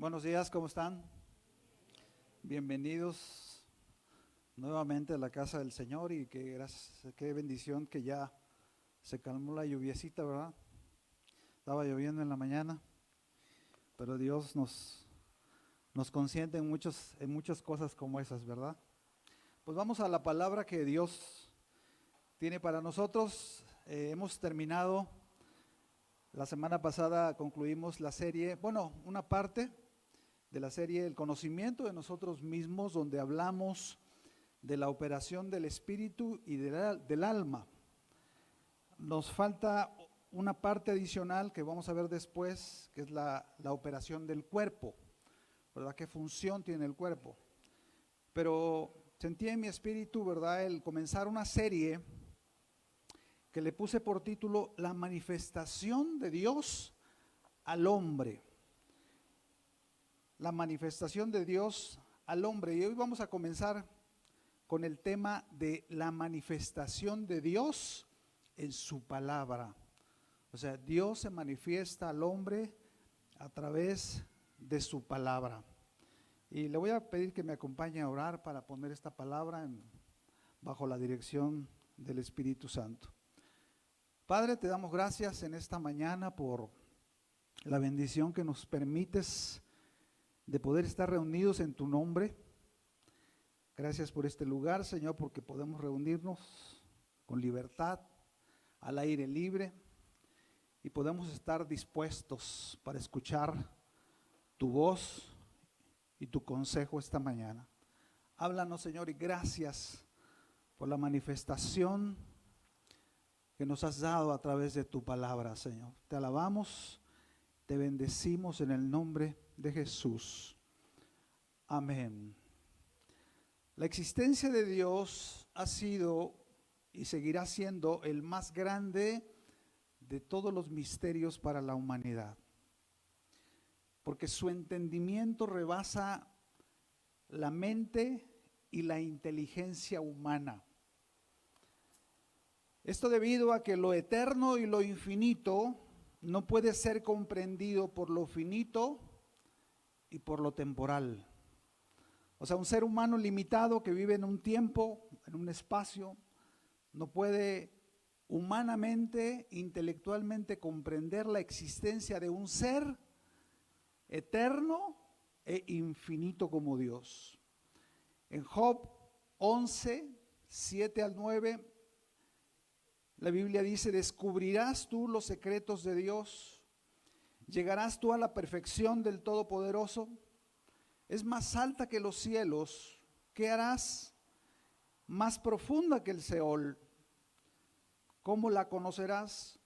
Buenos días, ¿cómo están? Bienvenidos nuevamente a la casa del Señor y qué bendición que ya se calmó la lluviecita, ¿verdad? Estaba lloviendo en la mañana, pero Dios nos consiente en muchas cosas como esas, ¿verdad? Pues vamos a la palabra que Dios tiene para nosotros. Hemos terminado, la semana pasada concluimos la serie, una parte de la serie El conocimiento de nosotros mismos, donde hablamos de la operación del espíritu y del alma. Nos falta una parte adicional que vamos a ver después, que es la operación del cuerpo, ¿verdad? ¿Qué función tiene el cuerpo? Pero sentí en mi espíritu, ¿verdad?, el comenzar una serie que le puse por título La manifestación de Dios al hombre. La manifestación de Dios al hombre. Y hoy vamos a comenzar con el tema de la manifestación de Dios en su palabra. O sea, Dios se manifiesta al hombre a través de su palabra. Y le voy a pedir que me acompañe a orar para poner esta palabra bajo la dirección del Espíritu Santo. Padre, te damos gracias en esta mañana por la bendición que nos permites de poder estar reunidos en tu nombre. Gracias por este lugar, Señor, porque podemos reunirnos con libertad, al aire libre, y podemos estar dispuestos para escuchar tu voz y tu consejo esta mañana. Háblanos, Señor, y gracias por la manifestación que nos has dado a través de tu palabra, Señor. Te alabamos, te bendecimos en el nombre de Jesús. Amén. La existencia de Dios ha sido y seguirá siendo el más grande de todos los misterios para la humanidad, porque su entendimiento rebasa la mente y la inteligencia humana. Esto debido a que lo eterno y lo infinito no puede ser comprendido por lo finito y por lo temporal. O sea, un ser humano limitado que vive en un tiempo, en un espacio, no puede humanamente, intelectualmente comprender la existencia de un ser eterno e infinito como Dios. En Job 11, 7 al 9, la Biblia dice: descubrirás tú los secretos de Dios, llegarás tú a la perfección del Todopoderoso. Es más alta que los cielos, ¿qué harás? Más profunda que el Seol, ¿cómo la conocerás?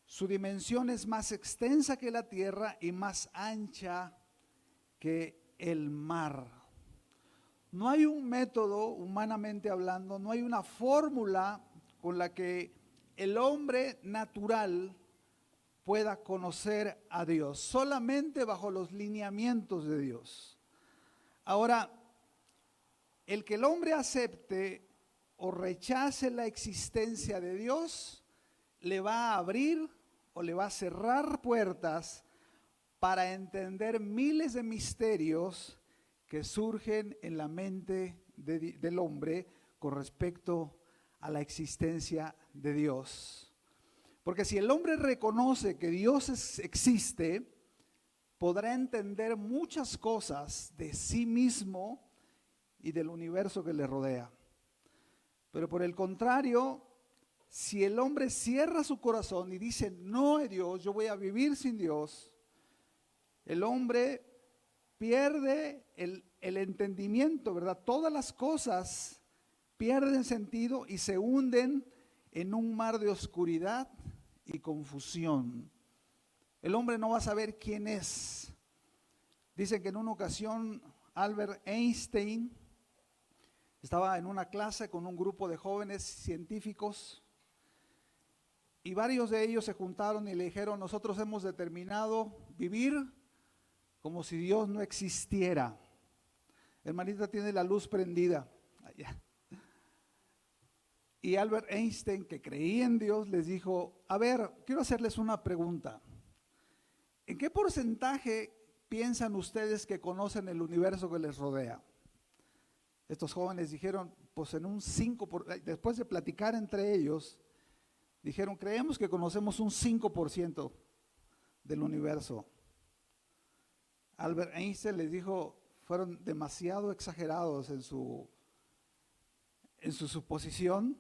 Su dimensión es más extensa que la tierra y más ancha que el mar. No hay un método, humanamente hablando, no hay una fórmula con la que el hombre natural pueda conocer a Dios, solamente bajo los lineamientos de Dios. Ahora, el que el hombre acepte o rechace la existencia de Dios, le va a abrir o le va a cerrar puertas para entender miles de misterios que surgen en la mente del hombre con respecto a la existencia de Dios. Porque si el hombre reconoce que Dios existe, podrá entender muchas cosas de sí mismo y del universo que le rodea. Pero por el contrario, si el hombre cierra su corazón y dice: no hay Dios, yo voy a vivir sin Dios, el hombre pierde el entendimiento, ¿verdad? Todas las cosas pierden sentido y se hunden en un mar de oscuridad y confusión. El hombre no va a saber quién es. Dicen que en una ocasión Albert Einstein estaba en una clase con un grupo de jóvenes científicos y varios de ellos se juntaron y le dijeron: nosotros hemos determinado vivir como si Dios no existiera. Hermanita, tiene la luz prendida. Allá. Y Albert Einstein, que creía en Dios, les dijo: a ver, quiero hacerles una pregunta. ¿En qué porcentaje piensan ustedes que conocen el universo que les rodea? Estos jóvenes dijeron, pues en un 5%, después de platicar entre ellos, dijeron, creemos que conocemos un 5% del universo. Albert Einstein les dijo, fueron demasiado exagerados en su suposición,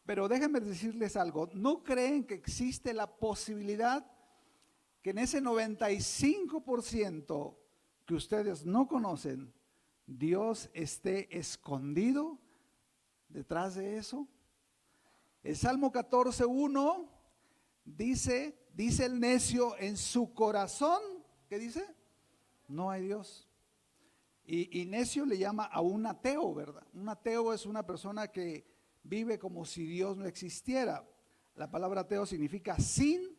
pero déjenme decirles algo, ¿no creen que existe la posibilidad que en ese 95% que ustedes no conocen, Dios esté escondido detrás de eso? El Salmo 14:1 dice el necio en su corazón, ¿qué dice? No hay Dios. Y necio le llama a un ateo, ¿verdad? Un ateo es una persona que vive como si Dios no existiera. La palabra ateo significa sin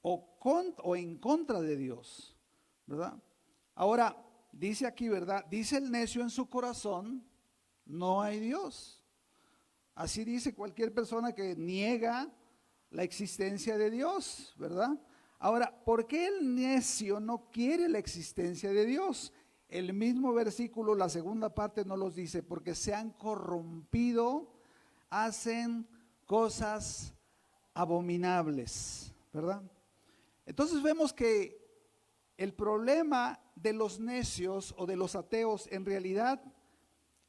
o en contra de Dios, ¿verdad? Ahora, dice aquí, ¿verdad? Dice el necio en su corazón, no hay Dios. Así dice cualquier persona que niega la existencia de Dios, ¿verdad? Ahora, ¿por qué el necio no quiere la existencia de Dios? El mismo versículo, la segunda parte nos los dice, porque se han corrompido, hacen cosas abominables, ¿verdad? Entonces vemos que el problema de los necios o de los ateos en realidad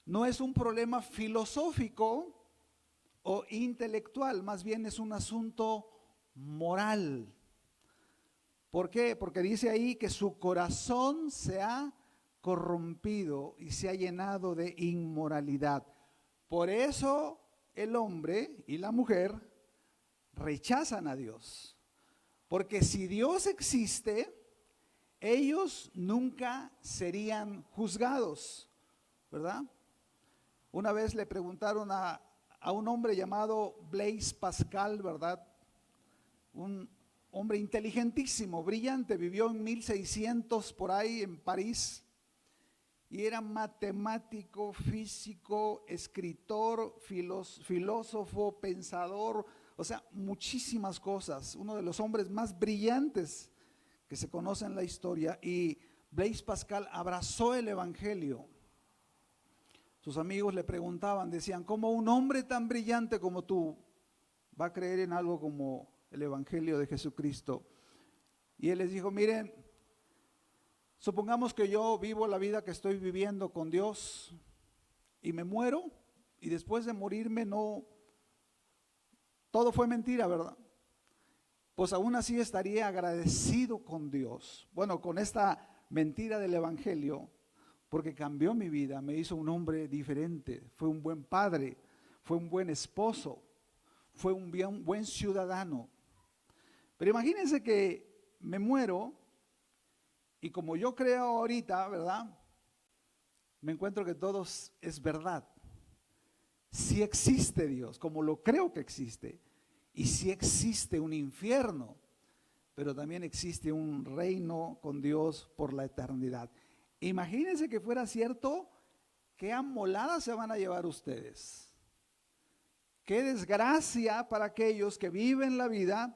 no es un problema filosófico o intelectual, más bien es un asunto moral. ¿Por qué? Porque dice ahí que su corazón se ha corrompido y se ha llenado de inmoralidad. Por eso el hombre y la mujer rechazan a Dios. Porque si Dios existe, ellos nunca serían juzgados, ¿verdad? Una vez le preguntaron a un hombre llamado Blaise Pascal, ¿verdad? Un hombre inteligentísimo, brillante, vivió en 1600 por ahí en París y era matemático, físico, escritor, filósofo, pensador, o sea, muchísimas cosas. Uno de los hombres más brillantes que se conoce en la historia, y Blaise Pascal abrazó el evangelio. Sus amigos le preguntaban, decían, ¿cómo un hombre tan brillante como tú va a creer en algo como el evangelio de Jesucristo? Y él les dijo, miren, supongamos que yo vivo la vida que estoy viviendo con Dios y me muero, y después de morirme todo fue mentira, ¿verdad? Pues aún así estaría agradecido con Dios. Bueno, con esta mentira del evangelio, porque cambió mi vida, me hizo un hombre diferente, fue un buen padre, fue un buen esposo, fue un buen ciudadano. Pero imagínense que me muero y como yo creo ahorita, ¿verdad? Me encuentro que todo es verdad. Sí existe Dios, como lo creo que existe. Y sí existe un infierno, pero también existe un reino con Dios por la eternidad. Imagínense que fuera cierto, qué amolada se van a llevar ustedes. Qué desgracia para aquellos que viven la vida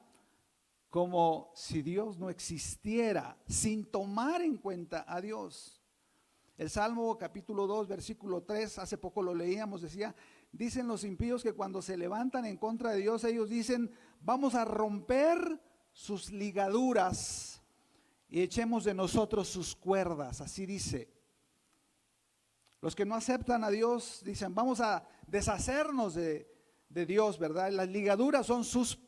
como si Dios no existiera, sin tomar en cuenta a Dios. El Salmo capítulo 2, versículo 3, hace poco lo leíamos, decía, dicen los impíos que cuando se levantan en contra de Dios, ellos dicen, vamos a romper sus ligaduras y echemos de nosotros sus cuerdas, así dice. Los que no aceptan a Dios dicen, vamos a deshacernos de Dios, ¿verdad? Las ligaduras son sus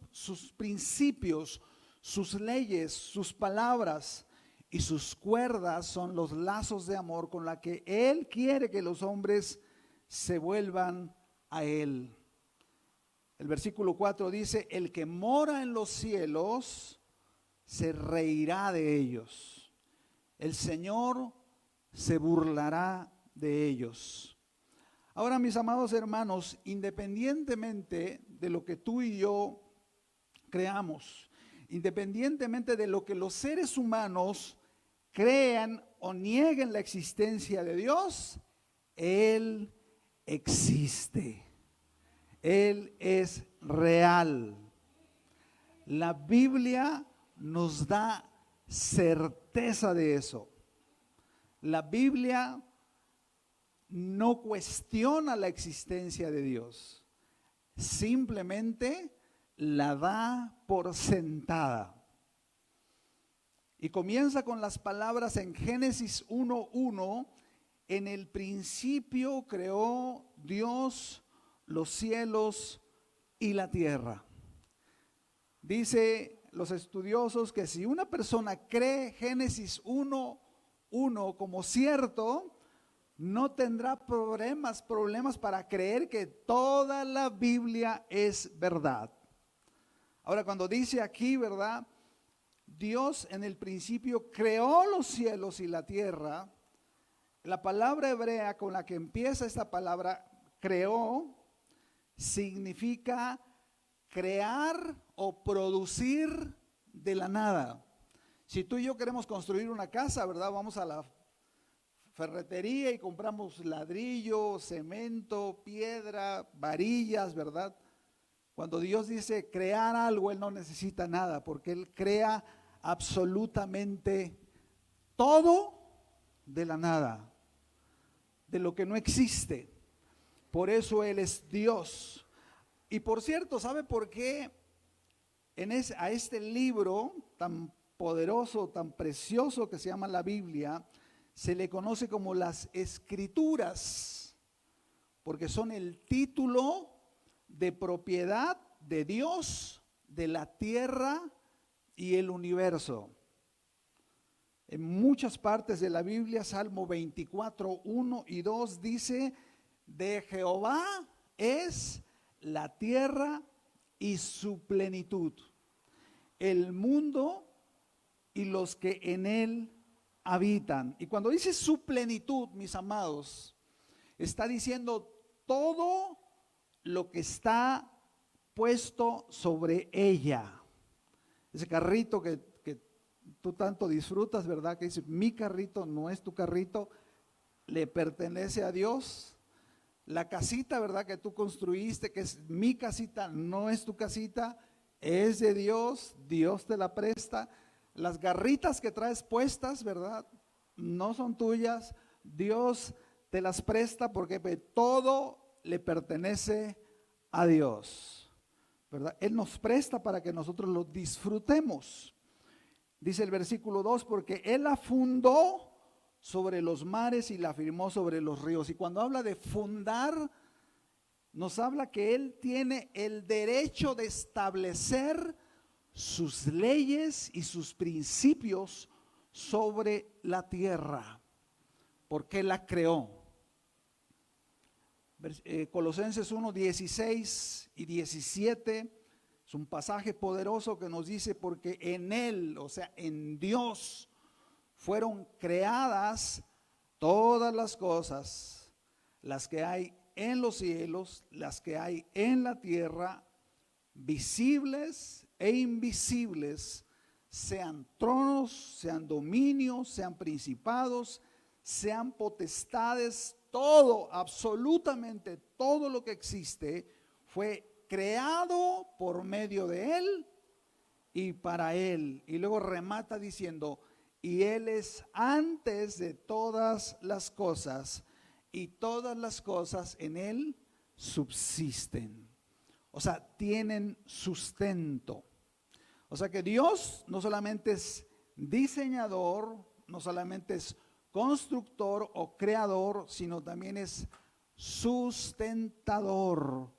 principios, sus leyes, sus palabras, y sus cuerdas son los lazos de amor con la que Él quiere que los hombres se vuelvan a Él. El versículo 4 dice, el que mora en los cielos se reirá de ellos. El Señor se burlará de ellos. Ahora, mis amados hermanos, independientemente de lo que tú y yo creamos, independientemente de lo que los seres humanos crean o nieguen la existencia de Dios, Él existe. Él es real. La Biblia nos da certeza de eso. La Biblia no cuestiona la existencia de Dios, simplemente la da por sentada. Y comienza con las palabras en Génesis 1:1, en el principio creó Dios los cielos y la tierra. Dice los estudiosos que si una persona cree Génesis 1:1 como cierto, no tendrá problemas para creer que toda la Biblia es verdad. Ahora, cuando dice aquí, ¿verdad? Dios en el principio creó los cielos y la tierra. La palabra hebrea con la que empieza esta palabra, creó, significa crear o producir de la nada. Si tú y yo queremos construir una casa, ¿verdad? Vamos a la ferretería y compramos ladrillo, cemento, piedra, varillas, ¿verdad? Cuando Dios dice crear algo, Él no necesita nada, porque Él crea absolutamente todo de la nada, de lo que no existe. Por eso Él es Dios. Y por cierto, ¿sabe por qué a este libro tan poderoso, tan precioso que se llama la Biblia, se le conoce como las Escrituras? Porque son el título de propiedad de Dios, de la tierra y el universo. En muchas partes de la Biblia, Salmo 24:1 y 2 dice: de Jehová es la tierra y su plenitud, el mundo y los que en él habitan. Y cuando dice su plenitud, mis amados, está diciendo todo lo que está puesto sobre ella. Ese carrito que tú tanto disfrutas, ¿verdad? Que dice, mi carrito no es tu carrito, le pertenece a Dios. La casita, ¿verdad? Que tú construiste, que es mi casita, no es tu casita, es de Dios, Dios te la presta. Las garritas que traes puestas, ¿verdad? No son tuyas, Dios te las presta porque todo le pertenece a Dios, ¿verdad? Él nos presta para que nosotros lo disfrutemos. Dice el versículo 2, porque Él la fundó sobre los mares y la firmó sobre los ríos. Y cuando habla de fundar, nos habla que Él tiene el derecho de establecer sus leyes y sus principios sobre la tierra, porque Él la creó. Colosenses 1:16 y 17 es un pasaje poderoso que nos dice, porque en Él, o sea, en Dios, fueron creadas todas las cosas, las que hay en los cielos, las que hay en la tierra, visibles e invisibles, sean tronos, sean dominios, sean principados, sean potestades. Todo, absolutamente todo lo que existe fue creado por medio de Él y para Él. Y luego remata diciendo, y Él es antes de todas las cosas, y todas las cosas en Él subsisten. O sea, tienen sustento. O sea que Dios no solamente es diseñador, no solamente es constructor o creador, sino también es sustentador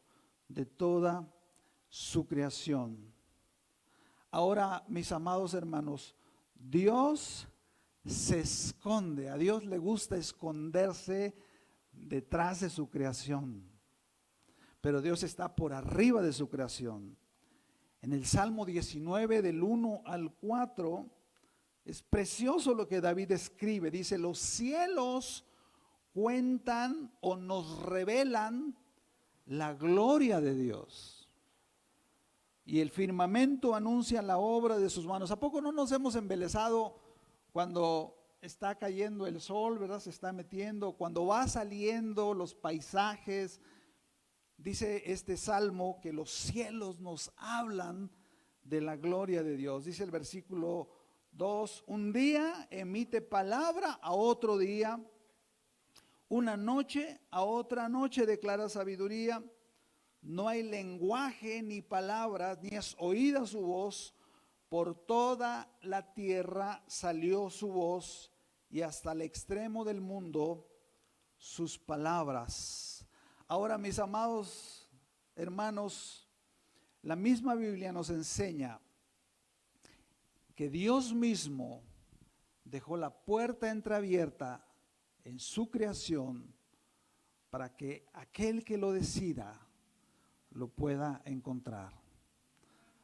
de toda su creación. Ahora, mis amados hermanos, Dios se esconde, a Dios le gusta esconderse detrás de su creación, pero Dios está por arriba de su creación. En el Salmo 19 del 1 al 4 es precioso lo que David escribe. Dice, los cielos cuentan o nos revelan la gloria de Dios, y el firmamento anuncia la obra de sus manos. ¿A poco no nos hemos embelesado cuando está cayendo el sol, verdad? Se está metiendo, cuando va saliendo los paisajes. Dice este salmo que los cielos nos hablan de la gloria de Dios. Dice el versículo 2, un día emite palabra, a otro día. Una noche, a otra noche declara sabiduría. No hay lenguaje ni palabras, ni es oída su voz. Por toda la tierra salió su voz, y hasta el extremo del mundo sus palabras. Ahora, mis amados hermanos, la misma Biblia nos enseña que Dios mismo dejó la puerta entreabierta en su creación para que aquel que lo decida lo pueda encontrar.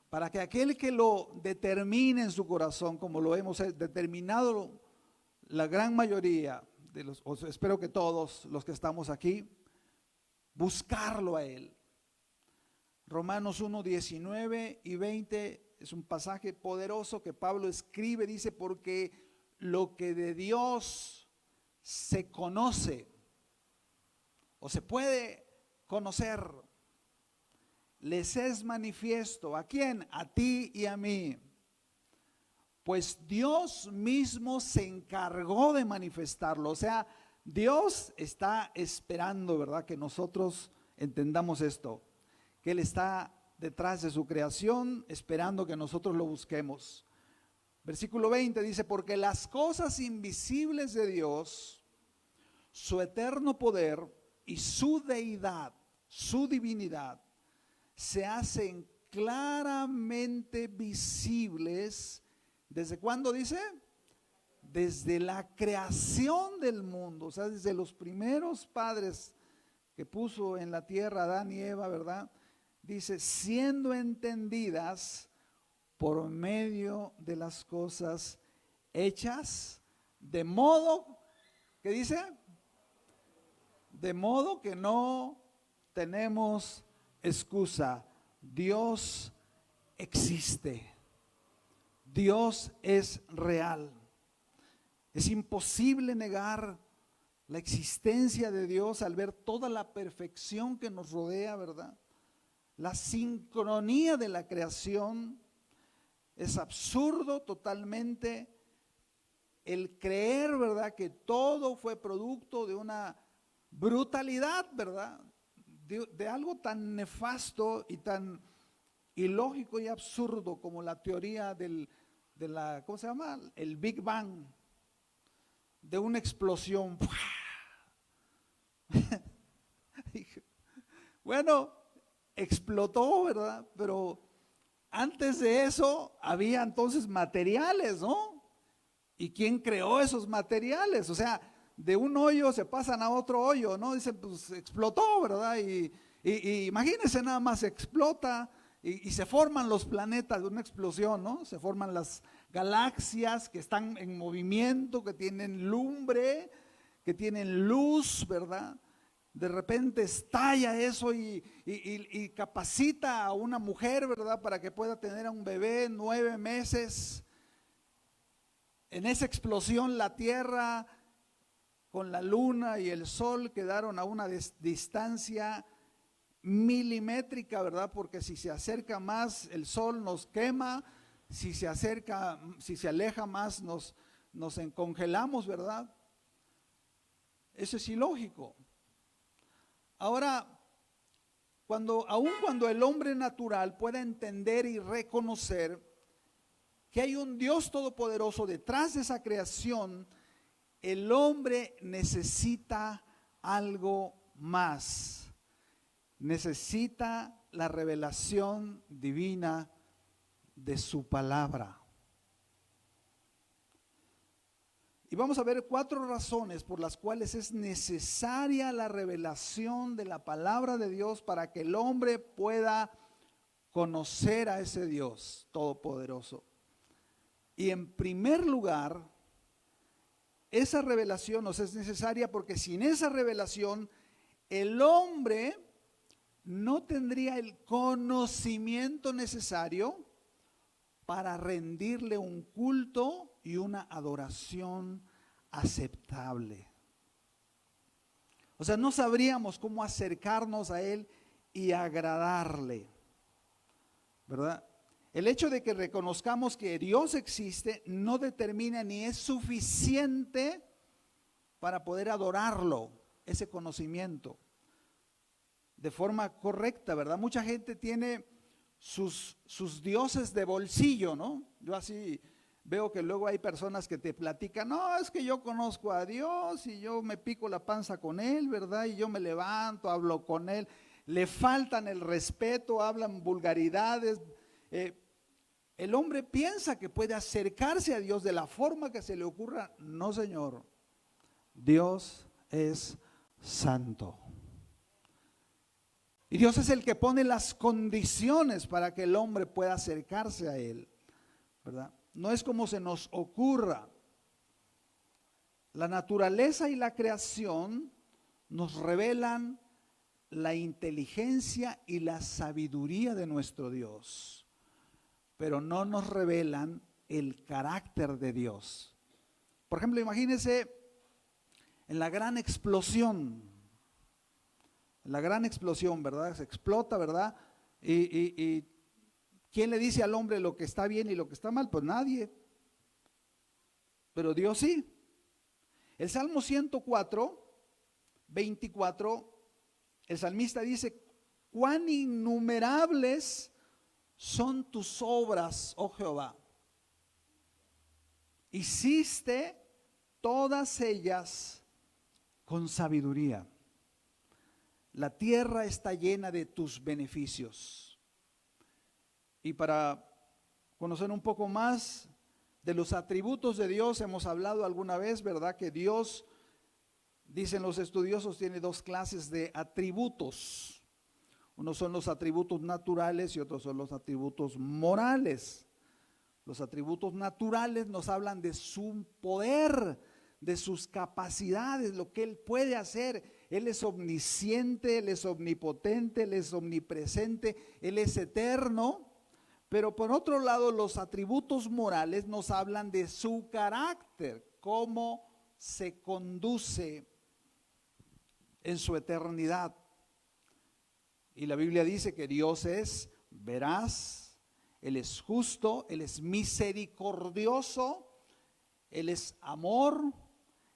Para que aquel que lo determine en su corazón, como lo hemos determinado la gran mayoría de los, o espero que todos los que estamos aquí, buscarlo a Él. Romanos 1, 19 y 20 es un pasaje poderoso que Pablo escribe, dice, porque lo que de Dios se conoce o se puede conocer, les es manifiesto. ¿A quién? A ti y a mí. Pues Dios mismo se encargó de manifestarlo. O sea, Dios está esperando, ¿verdad?, que nosotros entendamos esto, que Él está detrás de su creación, esperando que nosotros lo busquemos. Versículo 20 dice, porque las cosas invisibles de Dios, su eterno poder y su deidad, su divinidad, se hacen claramente visibles. ¿Desde cuándo dice? Desde la creación del mundo, o sea, desde los primeros padres que puso en la tierra Adán y Eva, ¿verdad? Dice, siendo entendidas por medio de las cosas hechas, de modo, ¿qué dice? De modo que no tenemos excusa. Dios existe. Dios es real. Es imposible negar la existencia de Dios al ver toda la perfección que nos rodea, ¿verdad? La sincronía de la creación. Es absurdo totalmente el creer, ¿verdad?, que todo fue producto de una brutalidad, ¿verdad?, de algo tan nefasto y tan ilógico y absurdo como la teoría de la, ¿cómo se llama?, el Big Bang, de una explosión. Bueno, explotó, ¿verdad? Pero antes de eso había entonces materiales, ¿no? ¿Y quién creó esos materiales? O sea, de un hoyo se pasan a otro hoyo, ¿no? Dicen, pues explotó, ¿verdad? Y imagínense, nada más explota y se forman los planetas de una explosión, ¿no? Se forman las galaxias que están en movimiento, que tienen lumbre, que tienen luz, ¿verdad? De repente estalla eso y capacita a una mujer, ¿verdad?, para que pueda tener a un bebé 9 meses. En esa explosión la Tierra con la Luna y el Sol quedaron a una distancia milimétrica, ¿verdad? Porque si se acerca más el Sol nos quema, si se aleja más nos congelamos, ¿verdad? Eso es ilógico. Ahora, aun cuando el hombre natural pueda entender y reconocer que hay un Dios todopoderoso detrás de esa creación, el hombre necesita algo más. Necesita la revelación divina de su palabra. Y vamos a ver 4 razones por las cuales es necesaria la revelación de la palabra de Dios para que el hombre pueda conocer a ese Dios todopoderoso. Y en primer lugar, esa revelación nos es necesaria porque sin esa revelación el hombre no tendría el conocimiento necesario para rendirle un culto y una adoración aceptable. O sea, no sabríamos cómo acercarnos a Él y agradarle, ¿verdad? El hecho de que reconozcamos que Dios existe no determina ni es suficiente para poder adorarlo, ese conocimiento, de forma correcta, ¿verdad? Mucha gente tiene sus dioses de bolsillo, ¿no? Yo así veo que luego hay personas que te platican, no, es que yo conozco a Dios y yo me pico la panza con Él, ¿verdad? Y yo me levanto, hablo con Él. Le faltan el respeto, hablan vulgaridades. El hombre piensa que puede acercarse a Dios de la forma que se le ocurra. No, Señor. Dios es santo. Y Dios es el que pone las condiciones para que el hombre pueda acercarse a Él, ¿verdad? No es como se nos ocurra. La naturaleza y la creación nos revelan la inteligencia y la sabiduría de nuestro Dios, pero no nos revelan el carácter de Dios. Por ejemplo, imagínense en la gran explosión, ¿verdad? Se explota, ¿verdad? Y ¿quién le dice al hombre lo que está bien y lo que está mal? Pues nadie. Pero Dios sí. El Salmo 104, 24, el salmista dice, cuán innumerables son tus obras, oh Jehová. Hiciste todas ellas con sabiduría. La tierra está llena de tus beneficios. Y para conocer un poco más de los atributos de Dios, hemos hablado alguna vez, ¿verdad? Que Dios, dicen los estudiosos, tiene dos clases de atributos. Unos son los atributos naturales y otros son los atributos morales. Los atributos naturales nos hablan de su poder, de sus capacidades, lo que Él puede hacer. Él es omnisciente, Él es omnipotente, Él es omnipresente, Él es eterno. Pero por otro lado, los atributos morales nos hablan de su carácter, cómo se conduce en su eternidad. Y la Biblia dice que Dios es veraz, Él es justo, Él es misericordioso, Él es amor,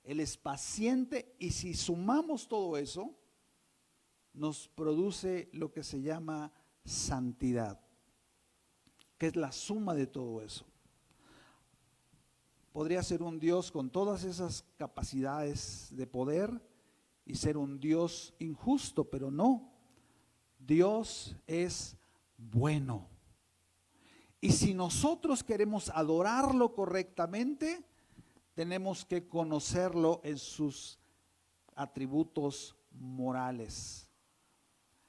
Él es paciente. Y si sumamos todo eso, nos produce lo que se llama santidad, que es la suma de todo eso. Podría ser un Dios con todas esas capacidades de poder y ser un Dios injusto, pero no. Dios es bueno. Y si nosotros queremos adorarlo correctamente, tenemos que conocerlo en sus atributos morales.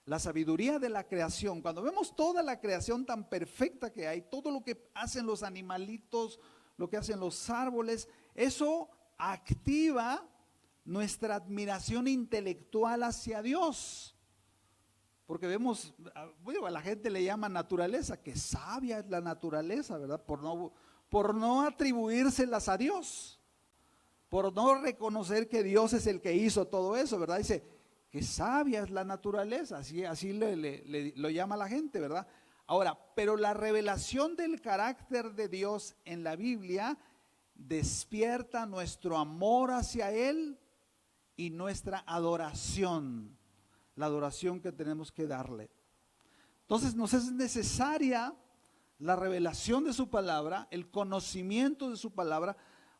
La sabiduría de la creación, cuando vemos toda la creación tan perfecta que hay, todo lo que hacen los animalitos, lo que hacen los árboles, eso activa nuestra admiración intelectual hacia Dios. Porque vemos, bueno, a la gente le llama naturaleza, que sabia es la naturaleza, ¿verdad? Por no atribuírselas a Dios, por no reconocer que Dios es el que hizo todo eso, ¿verdad? Dice, que sabia es la naturaleza, así lo llama la gente, ¿verdad? Ahora, pero la revelación del carácter de Dios en la Biblia despierta nuestro amor hacia Él y nuestra adoración, la adoración que tenemos que darle. Entonces nos es necesaria la revelación de su palabra, el conocimiento de su palabra,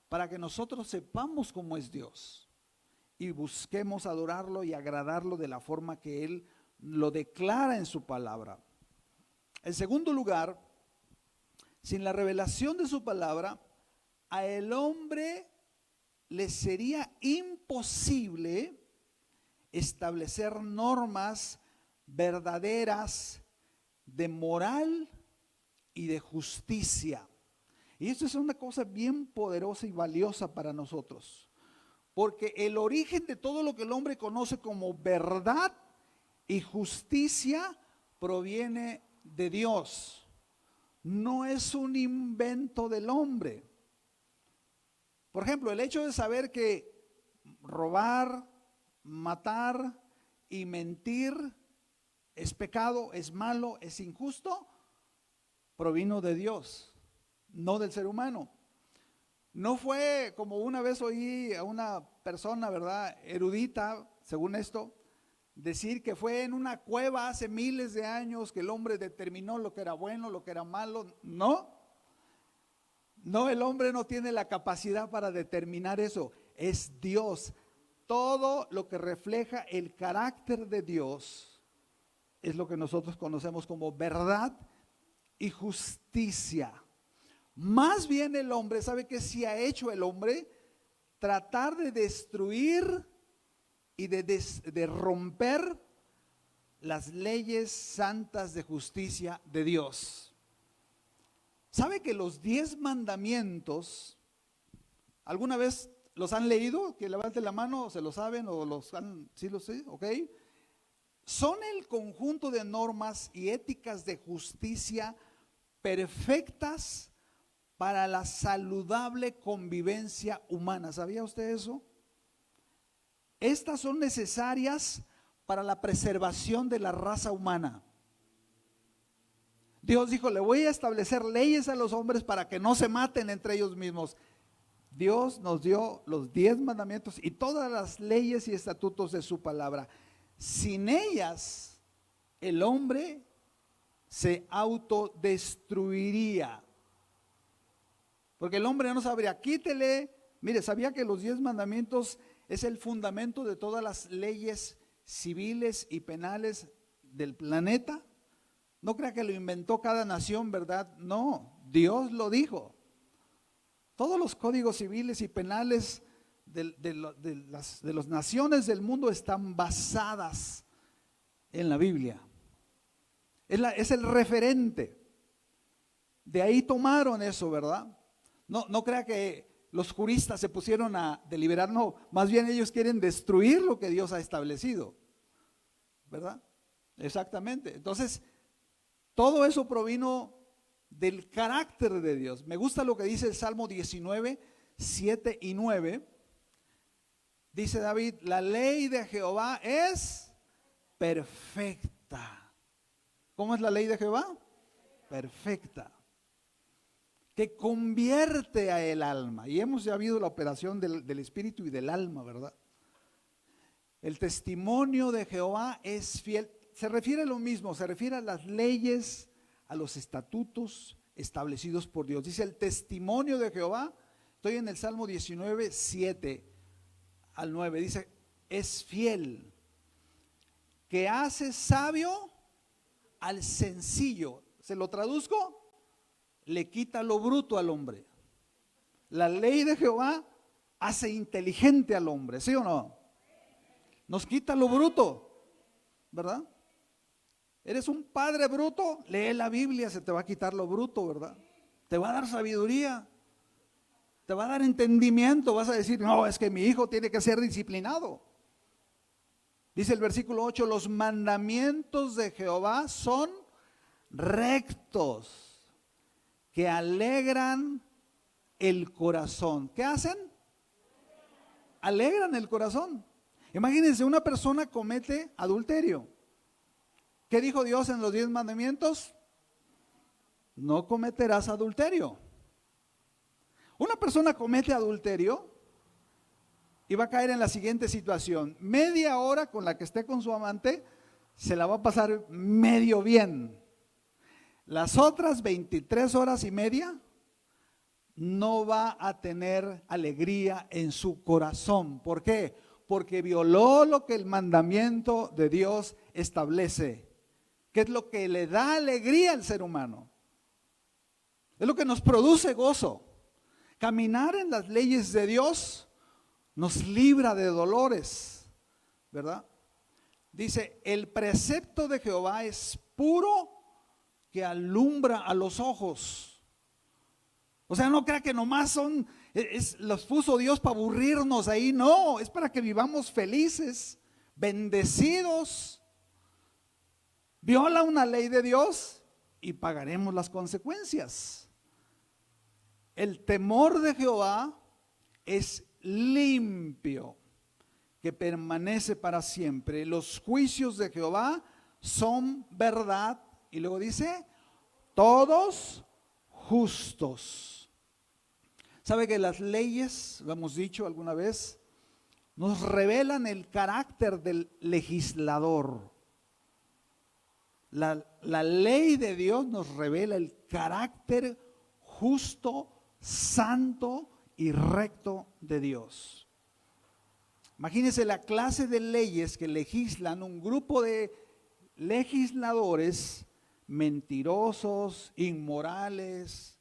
para que nosotros sepamos cómo es Dios y busquemos adorarlo y agradarlo de la forma que Él lo declara en su palabra. En segundo lugar, sin la revelación de su palabra, a el hombre le sería imposible establecer normas verdaderas de moral y de justicia. Y esto es una cosa bien poderosa y valiosa para nosotros, porque el origen de todo lo que el hombre conoce como verdad y justicia proviene de Dios. No es un invento del hombre. Por ejemplo, el hecho de saber que robar, matar y mentir es pecado, es malo, es injusto, provino de Dios, no del ser humano. No fue como una vez oí a una persona, ¿verdad?, erudita, según esto, decir que fue en una cueva hace miles de años que el hombre determinó lo que era bueno, lo que era malo. No, el hombre no tiene la capacidad para determinar eso, es Dios. Todo lo que refleja el carácter de Dios es lo que nosotros conocemos como verdad y justicia. Más bien el hombre, ¿sabe qué sí ha hecho el hombre? Tratar de destruir y de romper las leyes santas de justicia de Dios. ¿Sabe que los 10 mandamientos, alguna vez los han leído? Que levante la mano, se lo saben o los han, sí lo sé, ok. Son el conjunto de normas y éticas de justicia perfectas para la saludable convivencia humana. ¿Sabía usted eso? Estas son necesarias para la preservación de la raza humana. Dios dijo, le voy a establecer leyes a los hombres para que no se maten entre ellos mismos. Dios nos dio los 10 mandamientos y todas las leyes y estatutos de su palabra. Sin ellas, el hombre se autodestruiría. Porque el hombre no sabría, quítele. Mire, ¿sabía que los 10 mandamientos es el fundamento de todas las leyes civiles y penales del planeta? No crea que lo inventó cada nación, ¿verdad? No, Dios lo dijo. Todos los códigos civiles y penales de las naciones del mundo están basadas en la Biblia. Es el referente. De ahí tomaron eso, ¿verdad? No crea que los juristas se pusieron a deliberar, no, más bien ellos quieren destruir lo que Dios ha establecido, ¿verdad? Exactamente. Entonces, todo eso provino del carácter de Dios. Me gusta lo que dice el Salmo 19, 7 y 9. Dice David, la ley de Jehová es perfecta. ¿Cómo es la ley de Jehová? Perfecta. Que convierte a el alma. Y hemos ya habido la operación del espíritu y del alma, ¿verdad? El testimonio de Jehová es fiel. Se refiere a lo mismo, se refiere a las leyes, a los estatutos establecidos por Dios. Dice el testimonio de Jehová, estoy en el Salmo 19, 7 al 9, dice, es fiel, que hace sabio al sencillo. ¿Se lo traduzco? Le quita lo bruto al hombre. La ley de Jehová hace inteligente al hombre, ¿sí o no? Nos quita lo bruto, ¿verdad? Eres un padre bruto, lee la Biblia, se te va a quitar lo bruto, ¿verdad? Te va a dar sabiduría, te va a dar entendimiento, vas a decir, no, es que mi hijo tiene que ser disciplinado. Dice el versículo 8, los mandamientos de Jehová son rectos, que alegran el corazón. ¿Qué hacen? Alegran el corazón. Imagínense, una persona comete adulterio. ¿Qué dijo Dios en los 10 mandamientos? No cometerás adulterio. Una persona comete adulterio y va a caer en la siguiente situación. Media hora con la que esté con su amante, se la va a pasar medio bien. Las otras 23 horas y media no va a tener alegría en su corazón. ¿Por qué? Porque violó lo que el mandamiento de Dios establece, que es lo que le da alegría al ser humano. Es lo que nos produce gozo. Caminar en las leyes de Dios nos libra de dolores, ¿verdad? Dice, el precepto de Jehová es puro, que alumbra a los ojos. O sea, no crea que nomás los puso Dios para aburrirnos ahí. No, es para que vivamos felices, bendecidos. Viola una ley de Dios y pagaremos las consecuencias. El temor de Jehová es limpio, que permanece para siempre. Los juicios de Jehová son verdad. Y luego dice, todos justos. ¿Sabe que las leyes, lo hemos dicho alguna vez, nos revelan el carácter del legislador? La ley de Dios nos revela el carácter justo, santo y recto de Dios. Imagínense la clase de leyes que legislan un grupo de legisladores mentirosos, inmorales,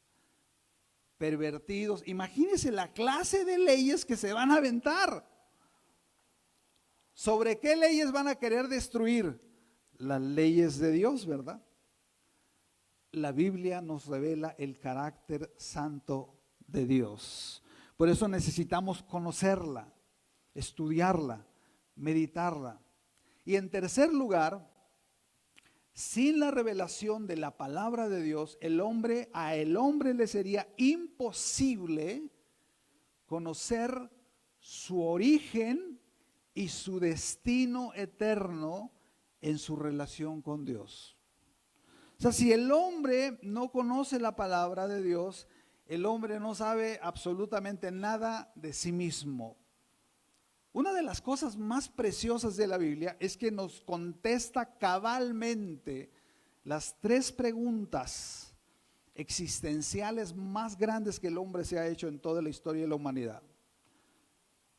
pervertidos. Imagínense la clase de leyes que se van a aventar. ¿Sobre qué leyes van a querer destruir? Las leyes de Dios, ¿verdad? La Biblia nos revela el carácter santo de Dios. Por eso necesitamos conocerla, estudiarla, meditarla. Y en tercer lugar, sin la revelación de la palabra de Dios, a el hombre le sería imposible conocer su origen y su destino eterno en su relación con Dios. O sea, si el hombre no conoce la palabra de Dios, el hombre no sabe absolutamente nada de sí mismo. Una de las cosas más preciosas de la Biblia es que nos contesta cabalmente las 3 preguntas existenciales más grandes que el hombre se ha hecho en toda la historia de la humanidad.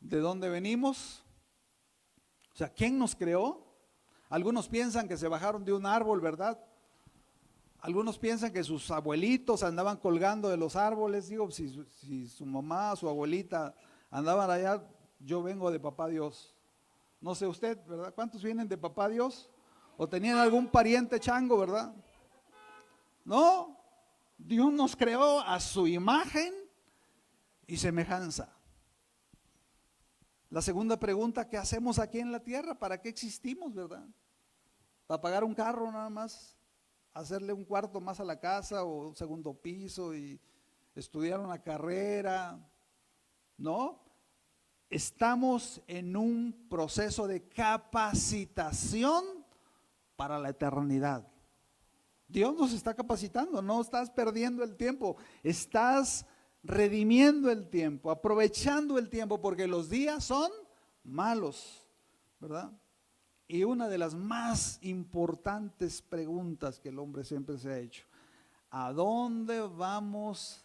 ¿De dónde venimos? O sea, ¿quién nos creó? Algunos piensan que se bajaron de un árbol, ¿verdad? Algunos piensan que sus abuelitos andaban colgando de los árboles. Digo, si su mamá, su abuelita andaban allá, yo vengo de papá Dios. No sé usted, ¿verdad? ¿Cuántos vienen de papá Dios? ¿O tenían algún pariente chango, verdad? No, Dios nos creó a su imagen y semejanza. La segunda pregunta, ¿qué hacemos aquí en la tierra? ¿Para qué existimos, verdad? ¿Para pagar un carro nada más? ¿Hacerle un cuarto más a la casa o un segundo piso y estudiar una carrera? No, estamos en un proceso de capacitación para la eternidad. Dios nos está capacitando, no estás perdiendo el tiempo, estás redimiendo el tiempo, aprovechando el tiempo, porque los días son malos, ¿verdad? Y una de las más importantes preguntas que el hombre siempre se ha hecho: ¿a dónde vamos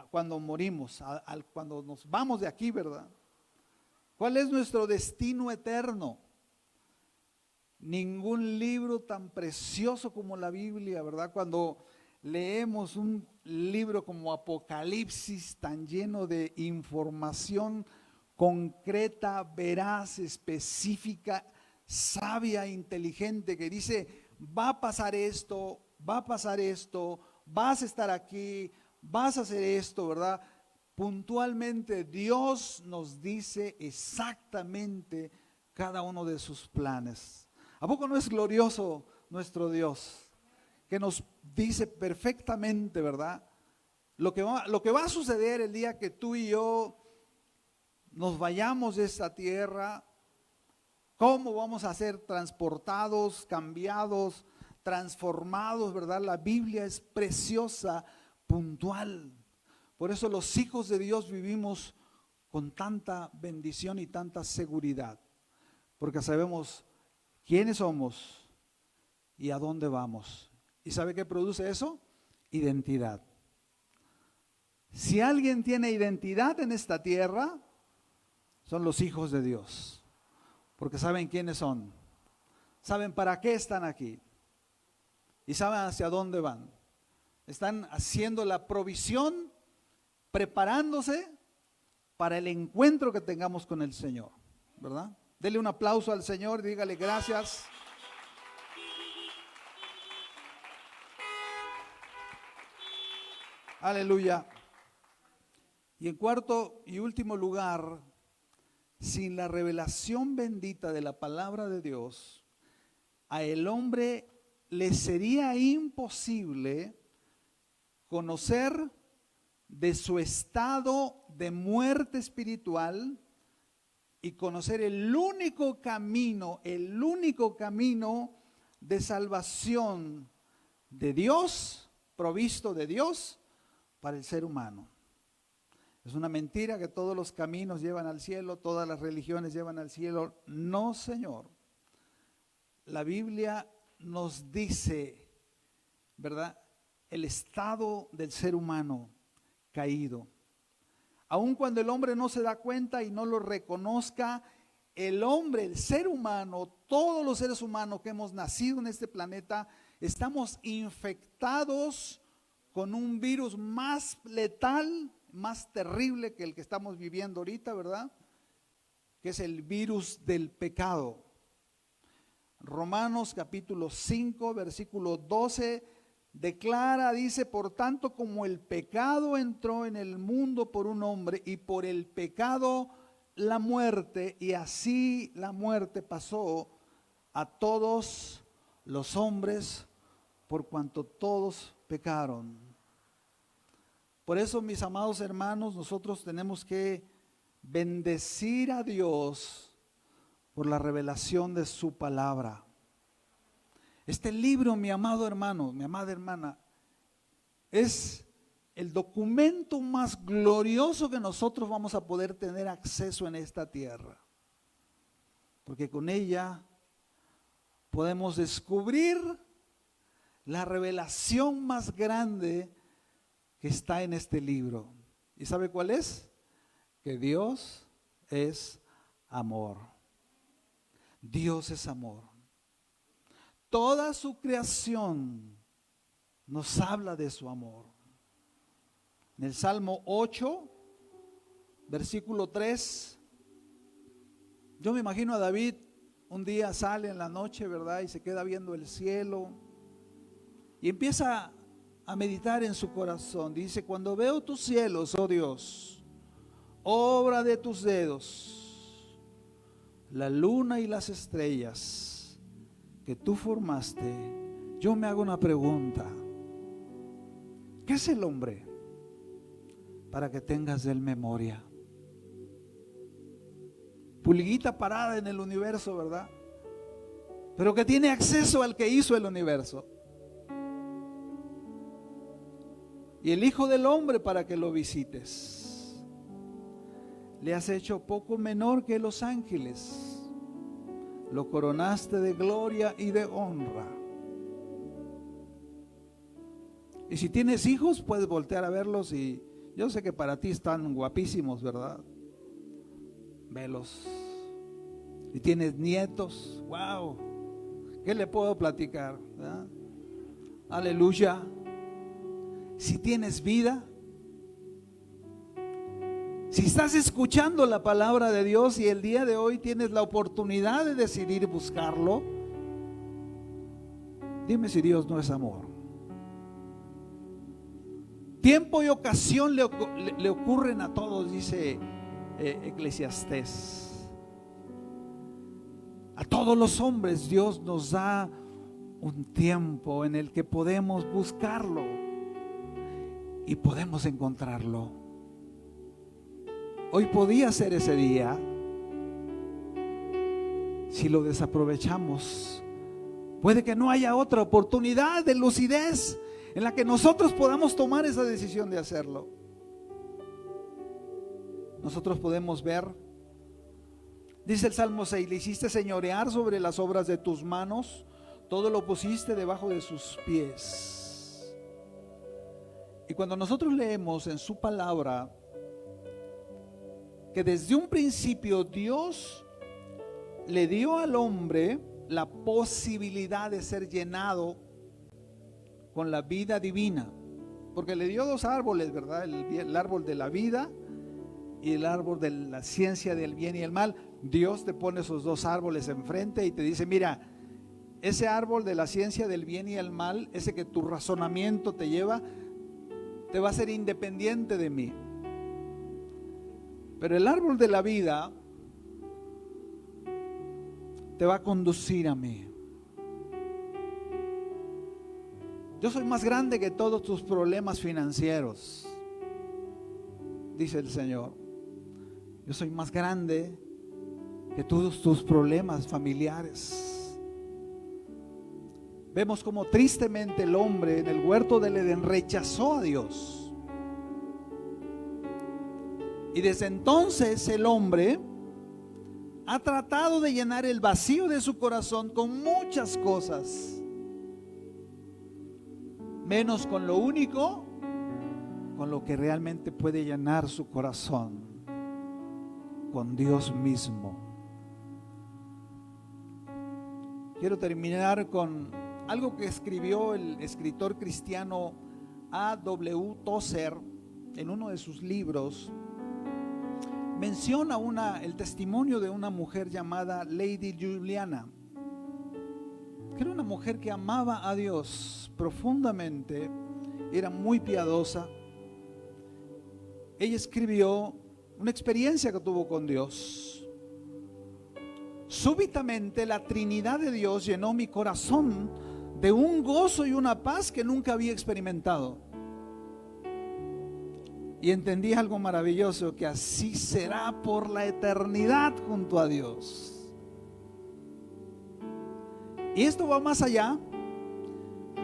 cuando morimos? Cuando nos vamos de aquí, ¿verdad? ¿Cuál es nuestro destino eterno? Ningún libro tan precioso como la Biblia, ¿verdad? Cuando leemos un libro como Apocalipsis, tan lleno de información concreta, veraz, específica, sabia, inteligente, que dice, va a pasar esto, va a pasar esto, vas a estar aquí, vas a hacer esto, ¿verdad? Puntualmente Dios nos dice exactamente cada uno de sus planes. ¿A poco no es glorioso nuestro Dios? Que nos dice perfectamente, ¿verdad? Lo que va a suceder el día que tú y yo nos vayamos de esta tierra, cómo vamos a ser transportados, cambiados, transformados, ¿verdad? La Biblia es preciosa, puntual. Por eso los hijos de Dios vivimos con tanta bendición y tanta seguridad, porque sabemos quiénes somos y a dónde vamos. ¿Y sabe qué produce eso? Identidad. Si alguien tiene identidad en esta tierra, son los hijos de Dios, porque saben quiénes son, saben para qué están aquí y saben hacia dónde van. Están haciendo la provisión, preparándose para el encuentro que tengamos con el Señor, ¿verdad? Dele un aplauso al Señor, dígale gracias. Aleluya. Y en cuarto y último lugar, sin la revelación bendita de la palabra de Dios, a el hombre le sería imposible conocer de su estado de muerte espiritual y conocer el único camino de salvación de Dios provisto de Dios para el ser humano. Es una mentira que todos los caminos llevan al cielo, todas las religiones llevan al cielo. No, Señor. La Biblia nos dice, ¿verdad?, el estado del ser humano caído. Aun cuando el hombre no se da cuenta y no lo reconozca, el hombre, el ser humano, todos los seres humanos que hemos nacido en este planeta, estamos infectados con un virus más letal, más terrible que el que estamos viviendo ahorita, ¿verdad? Que es el virus del pecado. Romanos capítulo 5, versículo 12, declara, dice, por tanto como el pecado entró en el mundo por un hombre y por el pecado la muerte, y así la muerte pasó a todos los hombres por cuanto todos pecaron. Por eso, mis amados hermanos, nosotros tenemos que bendecir a Dios por la revelación de su palabra. Este libro, mi amado hermano, mi amada hermana, es el documento más glorioso que nosotros vamos a poder tener acceso en esta tierra. Porque con ella podemos descubrir la revelación más grande que está en este libro. ¿Y sabe cuál es? Que Dios es amor. Dios es amor. Toda su creación nos habla de su amor. En el Salmo 8, versículo 3, yo me imagino a David, un día sale en la noche, ¿verdad? Y se queda viendo el cielo y empieza a meditar en su corazón. Dice, cuando veo tus cielos, oh Dios, obra de tus dedos, la luna y las estrellas que tú formaste, yo me hago una pregunta. ¿Qué es el hombre para que tengas de él memoria? Pulguita parada en el universo, ¿verdad? Pero que tiene acceso al que hizo el universo. Y el Hijo del Hombre para que lo visites. Le has hecho poco menor que los ángeles. Lo coronaste de gloria y de honra. Y si tienes hijos, puedes voltear a verlos y yo sé que para ti están guapísimos, ¿verdad? Velos. Y tienes nietos, wow. ¿Qué le puedo platicar? ¿Verdad? Aleluya. Si tienes vida, si estás escuchando la palabra de Dios y el día de hoy tienes la oportunidad de decidir buscarlo, dime si Dios no es amor. Tiempo y ocasión le ocurren a todos, dice Eclesiastés. A todos los hombres Dios nos da un tiempo en el que podemos buscarlo y podemos encontrarlo. Hoy podía ser ese día. Si lo desaprovechamos, puede que no haya otra oportunidad de lucidez en la que nosotros podamos tomar esa decisión de hacerlo. Nosotros podemos ver, dice el Salmo 6, le hiciste señorear sobre las obras de tus manos, todo lo pusiste debajo de sus pies. Y cuando nosotros leemos en su palabra que desde un principio Dios le dio al hombre la posibilidad de ser llenado con la vida divina, porque le dio dos árboles, ¿verdad? El árbol de la vida y el árbol de la ciencia del bien y el mal. Dios te pone esos dos árboles enfrente y te dice, mira, ese árbol de la ciencia del bien y el mal, ese que tu razonamiento te lleva, te va a hacer independiente de mí. Pero el árbol de la vida te va a conducir a mí. Yo soy más grande que todos tus problemas financieros, dice el Señor. Yo soy más grande que todos tus problemas familiares. vemos como tristemente el hombre en el huerto del Edén rechazó a Dios. Y desde entonces el hombre ha tratado de llenar el vacío de su corazón con muchas cosas, menos con lo único, con lo que realmente puede llenar su corazón, con Dios mismo. Quiero terminar con algo que escribió el escritor cristiano A.W. Tozer en uno de sus libros. Menciona el testimonio de una mujer llamada Lady Juliana, que era una mujer que amaba a Dios profundamente, era muy piadosa. Ella escribió una experiencia que tuvo con Dios. Súbitamente la Trinidad de Dios llenó mi corazón de un gozo y una paz que nunca había experimentado. Y entendí algo maravilloso, que así será por la eternidad junto a Dios. Y esto va más allá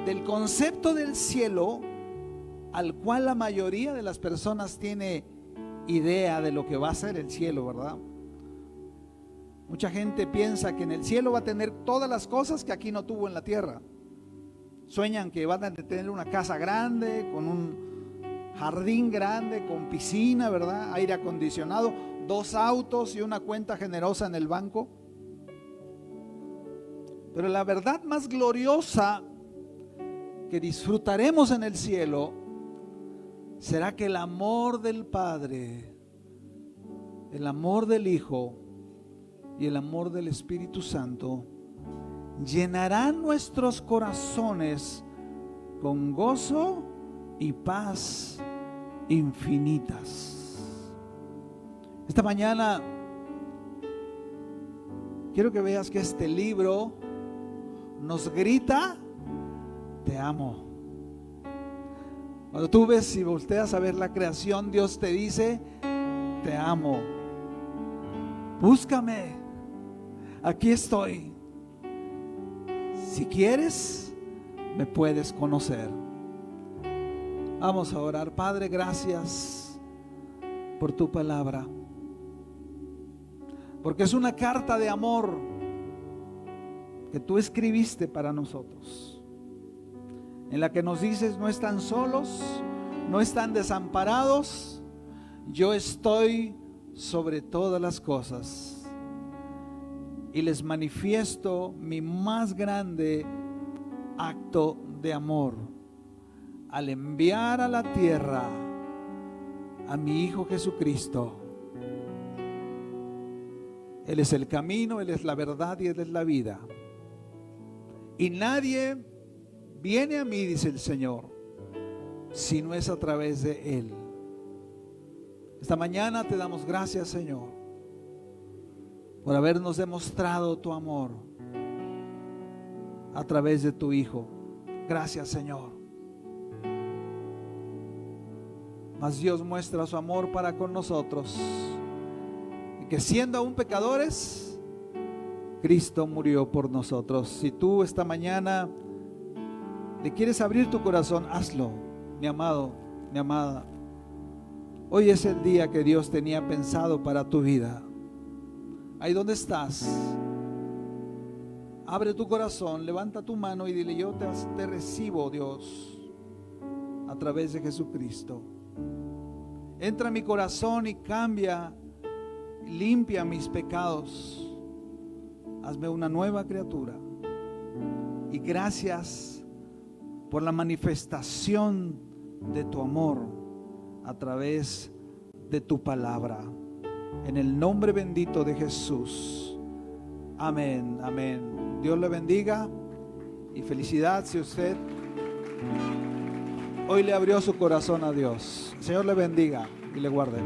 del concepto del cielo, al cual la mayoría de las personas tiene idea de lo que va a ser el cielo, ¿verdad? Mucha gente piensa que en el cielo va a tener todas las cosas que aquí no tuvo en la tierra. Sueñan que van a tener una casa grande, con un jardín grande, con piscina, ¿verdad? Aire acondicionado, 2 autos y una cuenta generosa en el banco. Pero la verdad más gloriosa que disfrutaremos en el cielo será que el amor del Padre, el amor del Hijo y el amor del Espíritu Santo llenarán nuestros corazones con gozo y paz infinitas. Esta mañana quiero que veas que este libro nos grita: te amo. Cuando tú ves y volteas a ver la creación, Dios te dice: te amo. Búscame, aquí estoy. Si quieres, me puedes conocer. Vamos a orar. Padre, gracias por tu palabra, porque es una carta de amor que tú escribiste para nosotros, en la que nos dices: no están solos, no están desamparados, yo estoy sobre todas las cosas y les manifiesto mi más grande acto de amor al enviar a la tierra a mi Hijo Jesucristo. Él es el camino, Él es la verdad y Él es la vida. Y nadie viene a mí, dice el Señor, si no es a través de Él. Esta mañana te damos gracias, Señor, por habernos demostrado tu amor a través de tu Hijo. Gracias, Señor. Mas Dios muestra su amor para con nosotros, y que siendo aún pecadores, Cristo murió por nosotros. Si tú esta mañana le quieres abrir tu corazón, hazlo, mi amado, mi amada. Hoy es el día que Dios tenía pensado para tu vida. Ahí donde estás, abre tu corazón, levanta tu mano y dile: yo te recibo, Dios, a través de Jesucristo. Entra a mi corazón y cambia, limpia mis pecados. Hazme una nueva criatura. Y gracias por la manifestación de tu amor a través de tu palabra. En el nombre bendito de Jesús. Amén, amén. Dios le bendiga y felicidad si usted hoy le abrió su corazón a Dios. El Señor le bendiga y le guarde.